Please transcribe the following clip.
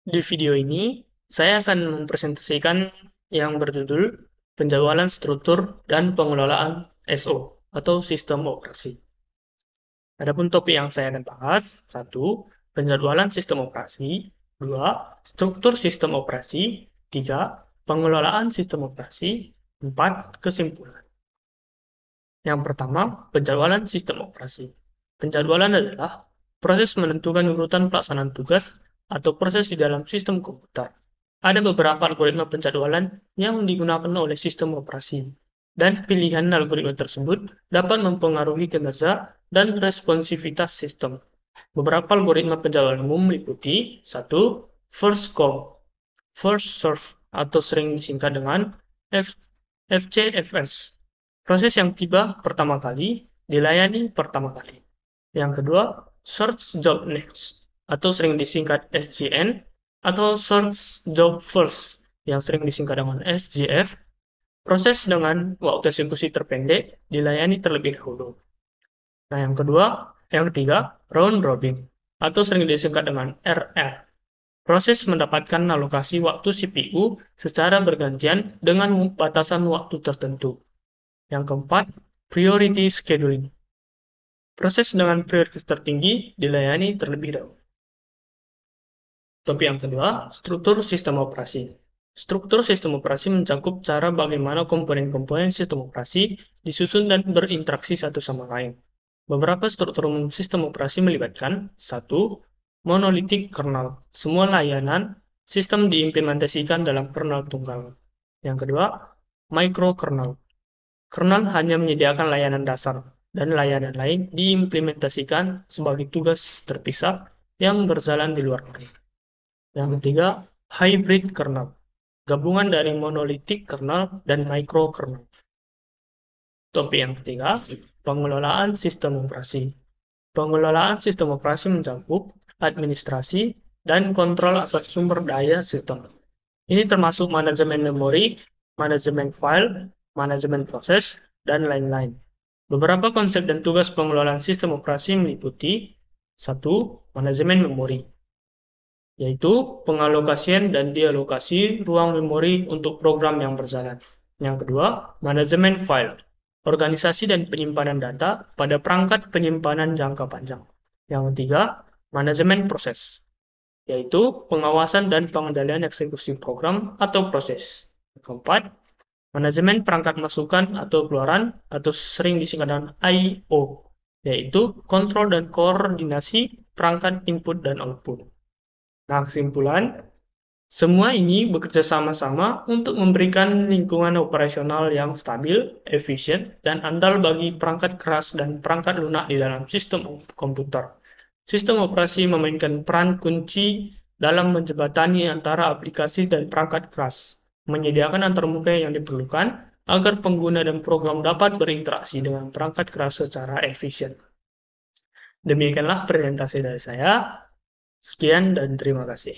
Di video ini, saya akan mempresentasikan yang berjudul Penjadwalan Struktur dan Pengelolaan SO atau Sistem Operasi. Adapun topik yang saya akan bahas, 1. Penjadwalan sistem operasi, 2. Struktur sistem operasi, 3. Pengelolaan sistem operasi, 4. Kesimpulan. Yang pertama, penjadwalan sistem operasi. Penjadwalan adalah proses menentukan urutan pelaksanaan tugas atau proses di dalam sistem komputer. Ada beberapa algoritma penjadwalan yang digunakan oleh sistem operasi, dan pilihan algoritma tersebut dapat mempengaruhi kinerja dan responsivitas sistem. Beberapa algoritma penjadwalan umum meliputi 1. First come, first serve, atau sering disingkat dengan FCFS. Proses yang tiba pertama kali dilayani pertama kali. Yang kedua, search job next, atau sering disingkat SJN, atau search job first, yang sering disingkat dengan SJF. Proses dengan waktu eksekusi terpendek dilayani terlebih dahulu. Nah, yang ketiga, round robin, atau sering disingkat dengan RR. Proses mendapatkan alokasi waktu CPU secara bergantian dengan batasan waktu tertentu. Yang keempat, priority scheduling. Proses dengan prioritas tertinggi dilayani terlebih dahulu. Topik yang kedua, struktur sistem operasi. Struktur sistem operasi mencakup cara bagaimana komponen-komponen sistem operasi disusun dan berinteraksi satu sama lain. Beberapa struktur umum sistem operasi melibatkan 1. Monolithic kernel. Semua layanan sistem diimplementasikan dalam kernel tunggal. Yang kedua, microkernel. Kernel hanya menyediakan layanan dasar, dan layanan lain diimplementasikan sebagai tugas terpisah yang berjalan di luar kernel. Yang ketiga, hybrid kernel, gabungan dari monolithic kernel dan microkernel. Topik yang ketiga, pengelolaan sistem operasi. Pengelolaan sistem operasi mencakup administrasi dan kontrol atas sumber daya sistem. Ini termasuk manajemen memori, manajemen file, manajemen proses, dan lain-lain. Beberapa konsep dan tugas pengelolaan sistem operasi meliputi 1. Manajemen memori, yaitu pengalokasian dan dialokasi ruang memori untuk program yang berjalan. Yang kedua, manajemen file, organisasi dan penyimpanan data pada perangkat penyimpanan jangka panjang. Yang ketiga, manajemen proses, yaitu pengawasan dan pengendalian eksekusi program atau proses. Yang keempat, manajemen perangkat masukan atau keluaran, atau sering disingkat dengan I/O, yaitu kontrol dan koordinasi perangkat input dan output. Nah, kesimpulan, semua ini bekerja sama-sama untuk memberikan lingkungan operasional yang stabil, efisien, dan andal bagi perangkat keras dan perangkat lunak di dalam sistem komputer. Sistem operasi memainkan peran kunci dalam menjembatani antara aplikasi dan perangkat keras, menyediakan antarmuka yang diperlukan agar pengguna dan program dapat berinteraksi dengan perangkat keras secara efisien. Demikianlah presentasi dari saya. Sekian dan terima kasih.